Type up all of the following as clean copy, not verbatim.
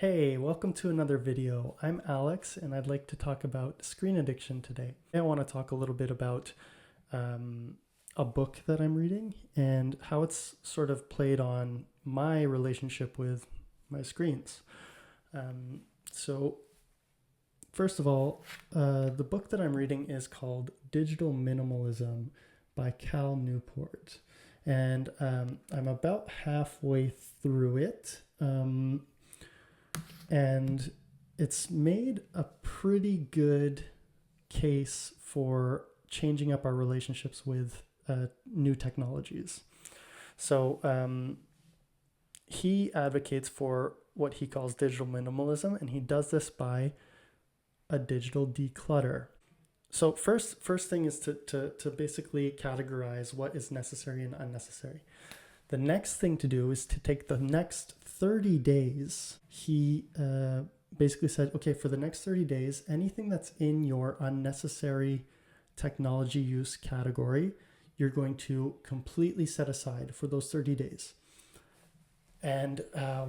Hey, welcome to another video. I'm Alex and I'd like to talk about screen addiction today. I want to talk a little bit about a book that I'm reading and how it's sort of played on my relationship with my screens. So first of all, the book that I'm reading is called Digital Minimalism by Cal Newport. And I'm about halfway through it. And it's made a pretty good case for changing up our relationships with new technologies. So he advocates for what he calls digital minimalism, and he does this by a digital declutter. So first thing is to basically categorize what is necessary and unnecessary. The next thing to do is to take the next 30 days. He basically said, okay, for the next 30 days, anything that's in your unnecessary technology use category, you're going to completely set aside for those 30 days. And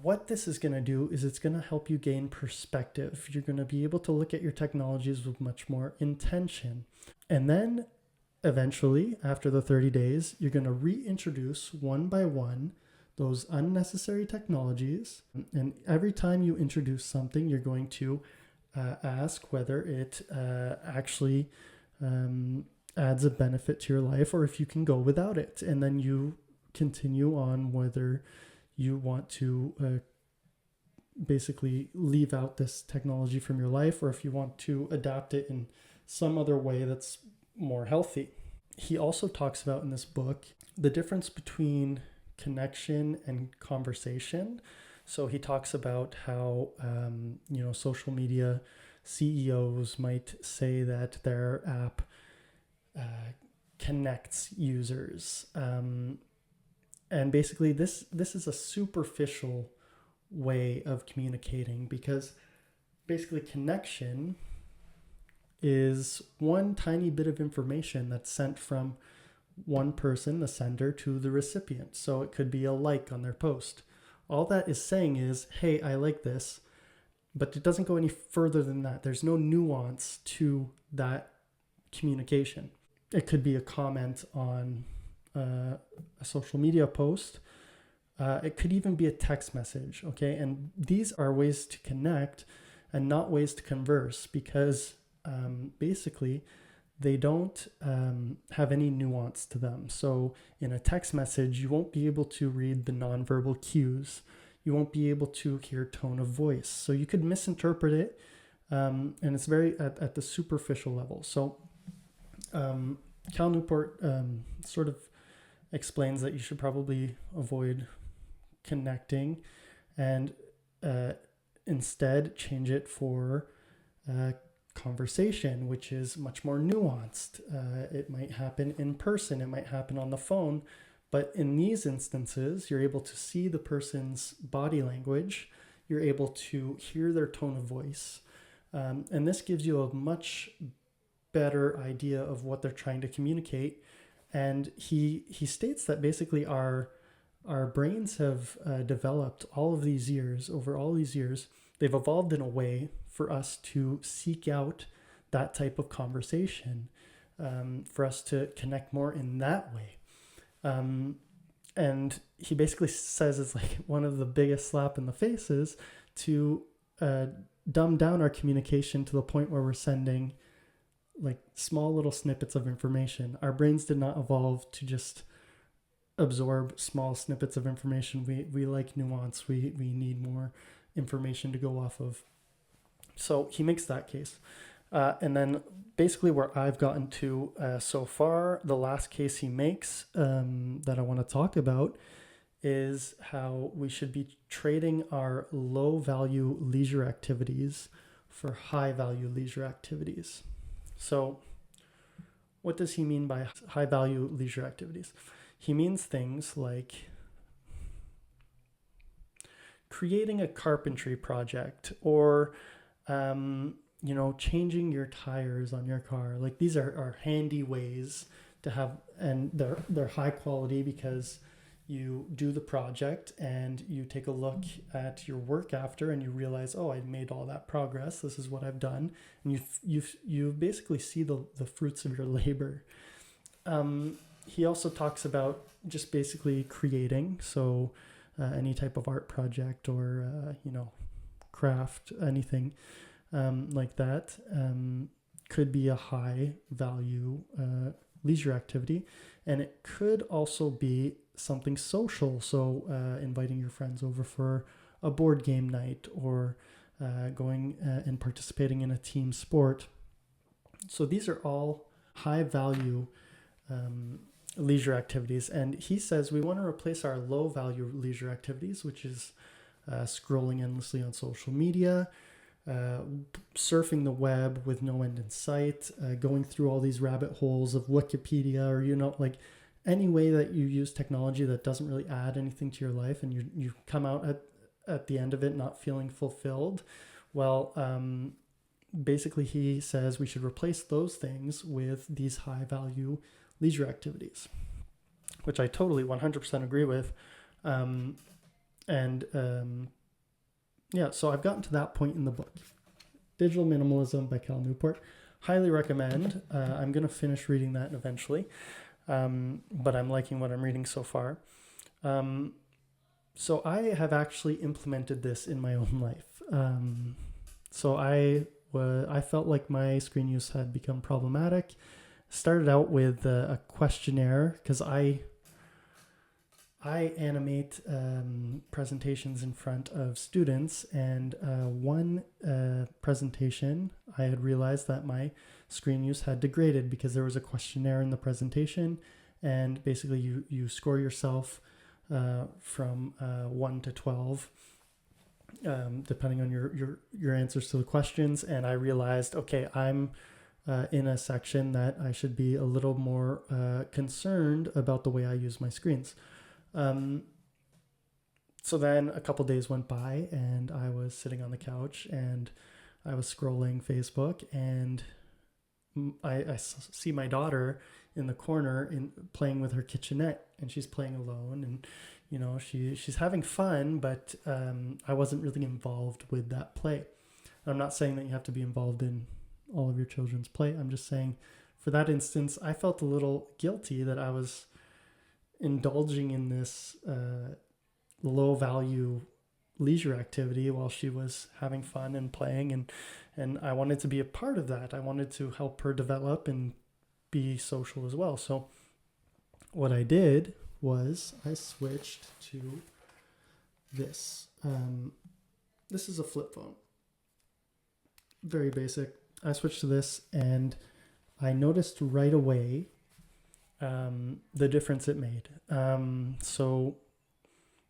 what this is going to do is it's going to help you gain perspective. You're going to be able to look at your technologies with much more intention. And then eventually, after the 30 days, you're going to reintroduce one by one those unnecessary technologies. And every time you introduce something, you're going to ask whether it actually adds a benefit to your life or if you can go without it. And then you continue on whether you want to basically leave out this technology from your life or if you want to adapt it in some other way that's more healthy. He also talks about in this book the difference between connection and conversation. So he talks about how social media CEOs might say that their app connects users, and basically this is a superficial way of communicating, because basically connection is one tiny bit of information that's sent from one person, the sender, to the recipient. So it could be a like on their post. All that is saying is, hey, I like this, but it doesn't go any further than that. There's no nuance to that communication. It could be a comment on a social media post. It could even be a text message, okay? And these are ways to connect and not ways to converse, because basically they don't have any nuance to them. So in a text message, you won't be able to read the nonverbal cues. You won't be able to hear tone of voice. So you could misinterpret it, and it's very at the superficial level. So Cal Newport sort of explains that you should probably avoid connecting and instead change it for conversation, which is much more nuanced. It might happen in person, it might happen on the phone, but in these instances, you're able to see the person's body language, you're able to hear their tone of voice, and this gives you a much better idea of what they're trying to communicate. And he states that basically our brains have developed over all these years, they've evolved in a way for us to seek out that type of conversation, for us to connect more in that way. And he basically says it's like one of the biggest slap in the faces to dumb down our communication to the point where we're sending like small little snippets of information. Our brains did not evolve to just absorb small snippets of information. We like nuance. We need more information to go off of. So he makes that case. And then basically where I've gotten to so far, the last case he makes that I want to talk about is how we should be trading our low value leisure activities for high value leisure activities. So what does he mean by high value leisure activities? He means things like creating a carpentry project or changing your tires on your car. Like these are handy ways to have, and they're high quality because you do the project and you take a look at your work after, and you realize, oh, I made all that progress. This is what I've done. And you basically see the fruits of your labor. He also talks about just basically creating. So any type of art project or, craft, anything like that could be a high value leisure activity. And it could also be something social. So inviting your friends over for a board game night, or going and participating in a team sport. So these are all high value leisure activities. And he says we want to replace our low value leisure activities, which is scrolling endlessly on social media, surfing the web with no end in sight, going through all these rabbit holes of Wikipedia, or, like any way that you use technology that doesn't really add anything to your life, and you come out at the end of it not feeling fulfilled. Well, basically he says we should replace those things with these high value leisure activities, which I totally 100% agree with. So I've gotten to that point in the book. Digital Minimalism by Cal Newport. Highly recommend. I'm going to finish reading that eventually, but I'm liking what I'm reading so far. So I have actually implemented this in my own life. So I felt like my screen use had become problematic. Started out with a questionnaire, because I animate presentations in front of students, and one presentation I had realized that my screen use had degraded because there was a questionnaire in the presentation, and basically you score yourself from 1 to 12 depending on your answers to the questions. And I realized, okay, I'm in a section that I should be a little more concerned about the way I use my screens. So then a couple days went by, and I was sitting on the couch and I was scrolling Facebook, and I see my daughter in the corner playing with her kitchenette, and she's playing alone, and she's having fun, but I wasn't really involved with that play. I'm not saying that you have to be involved in all of your children's play. I'm just saying, for that instance, I felt a little guilty that I was indulging in this low value leisure activity while she was having fun and playing, and I wanted to be a part of that. I wanted to help her develop and be social as well. So what I did was I switched to this. This is a flip phone. Very basic. I switched to this, and I noticed right away the difference it made. So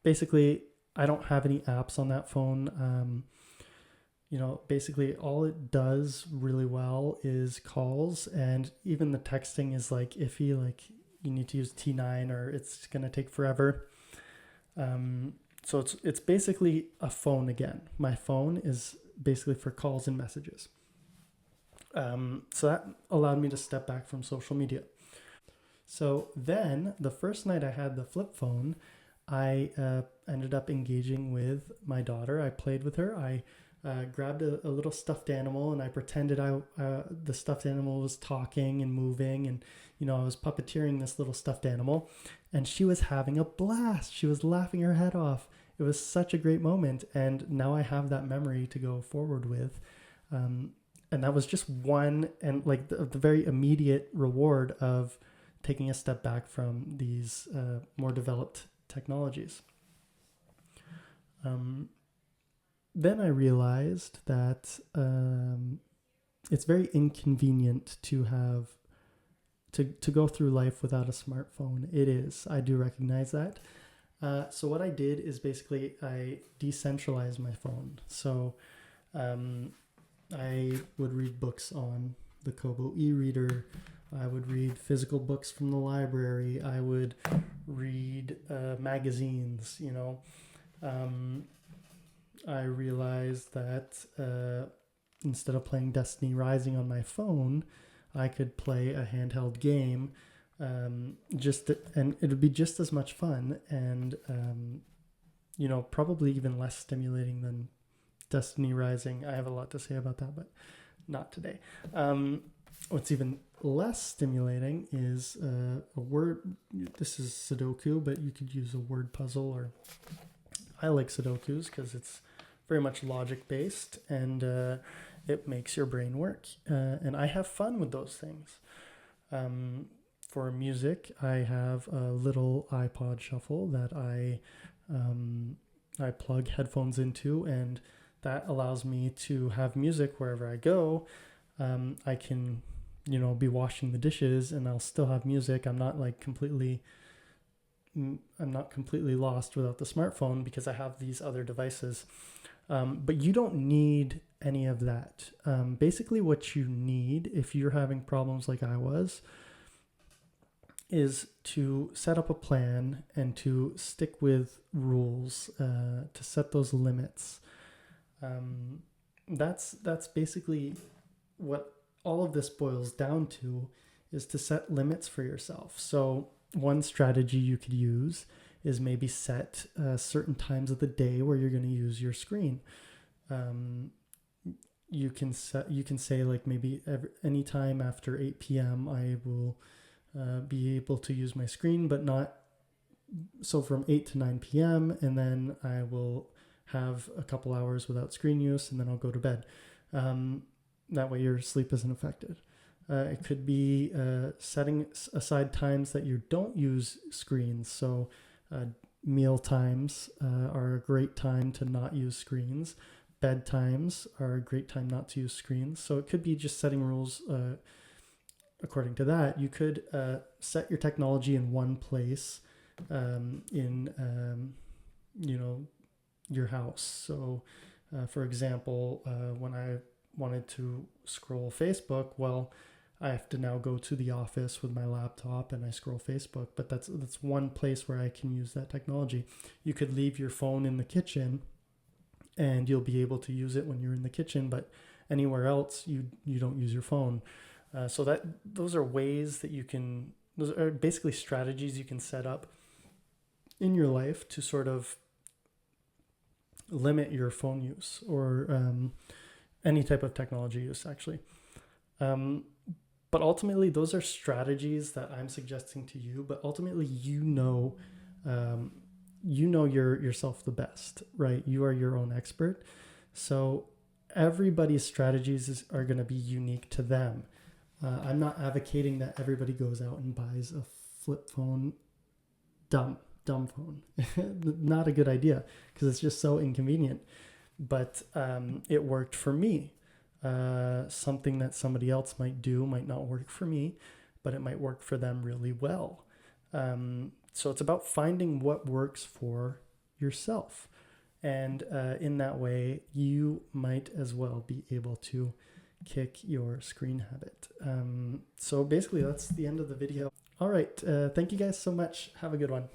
basically, I don't have any apps on that phone. Basically all it does really well is calls, and even the texting is like iffy, like you need to use T9 or it's going to take forever. So it's basically a phone again. My phone is basically for calls and messages. So that allowed me to step back from social media. So then the first night I had the flip phone, I ended up engaging with my daughter. I played with her. I grabbed a little stuffed animal, and I pretended the stuffed animal was talking and moving, and I was puppeteering this little stuffed animal, and she was having a blast. She was laughing her head off. It was such a great moment, and now I have that memory to go forward with. And that was just one, and like the very immediate reward of taking a step back from these more developed technologies. Then I realized that it's very inconvenient to have to go through life without a smartphone. It is. I do recognize that. So what I did is basically I decentralized my phone. So I would read books on the Kobo e-reader. I would read physical books from the library. I would read magazines, I realized that instead of playing Destiny Rising on my phone, I could play a handheld game and it would be just as much fun and, probably even less stimulating than Destiny Rising. I have a lot to say about that, but not today. What's even less stimulating is a word. This is Sudoku, but you could use a word puzzle, or I like Sudokus because it's very much logic based and it makes your brain work. And I have fun with those things. For music, I have a little iPod shuffle that I plug headphones into, and that allows me to have music wherever I go. I can, be washing the dishes and I'll still have music. I'm not completely lost without the smartphone because I have these other devices. But you don't need any of that. Basically what you need, if you're having problems like I was, is to set up a plan and to stick with rules, to set those limits. That's basically what all of this boils down to, is to set limits for yourself. So one strategy you could use is maybe set certain times of the day where you're going to use your screen. You can say maybe any time after 8 p.m. I will be able to use my screen, but not so from 8 to 9 p.m. and then I will have a couple hours without screen use and then I'll go to bed. That way your sleep isn't affected. It could be setting aside times that you don't use screens. So meal times are a great time to not use screens. Bed times are a great time not to use screens. So it could be just setting rules according to that. You could set your technology in one place in your house. So for example, when I wanted to scroll Facebook, well, I have to now go to the office with my laptop and I scroll Facebook, but that's one place where I can use that technology. You could leave your phone in the kitchen and you'll be able to use it when you're in the kitchen, but anywhere else you don't use your phone. So those are ways that those are basically strategies you can set up in your life to sort of limit your phone use or any type of technology use, actually. But ultimately, those are strategies that I'm suggesting to you. But ultimately, yourself the best, right? You are your own expert. So everybody's strategies are going to be unique to them. I'm not advocating that everybody goes out and buys a flip phone, dumb phone. Not a good idea because it's just so inconvenient. But it worked for me. Something that somebody else might do might not work for me, but it might work for them really well. So it's about finding what works for yourself. And in that way, you might as well be able to kick your screen habit. So basically, that's the end of the video. All right. Thank you guys so much. Have a good one.